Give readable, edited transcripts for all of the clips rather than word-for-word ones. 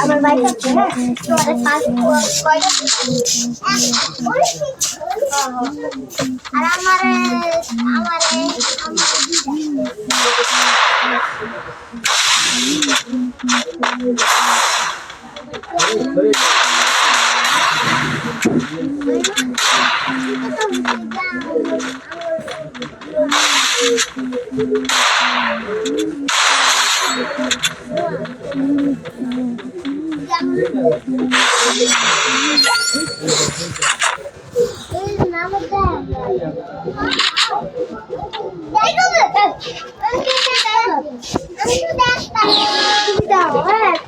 আমার বাইক আছে আর আমারে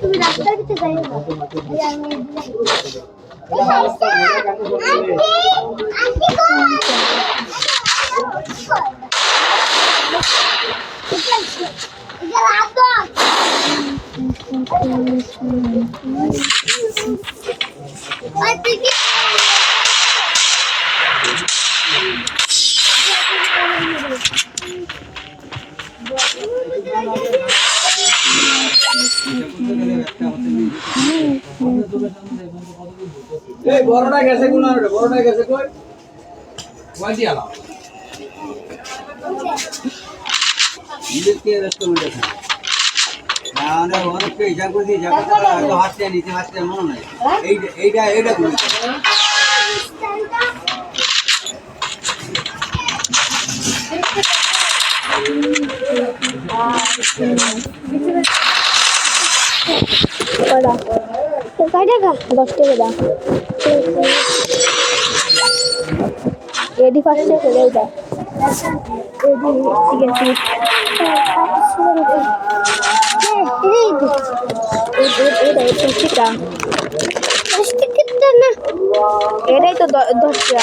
তুমি রাস্তার ভিতরে যাই এই বড়টা গেছে কোন আর বড়টা গেছে কই ওয়াজি আলা ইলেকট্রিক রাস্তা উঠে গেছে না না অনেক কই যা করছি যা করতে হাতে নিচে হাতে মনে নাই এইটা কোন কয়টা 10 টাকা দাও রেডি ফার্স্টে করে দাও চিকেন এটাই তো 10 টাকা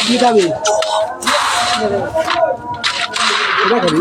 কি দাবি এটা করি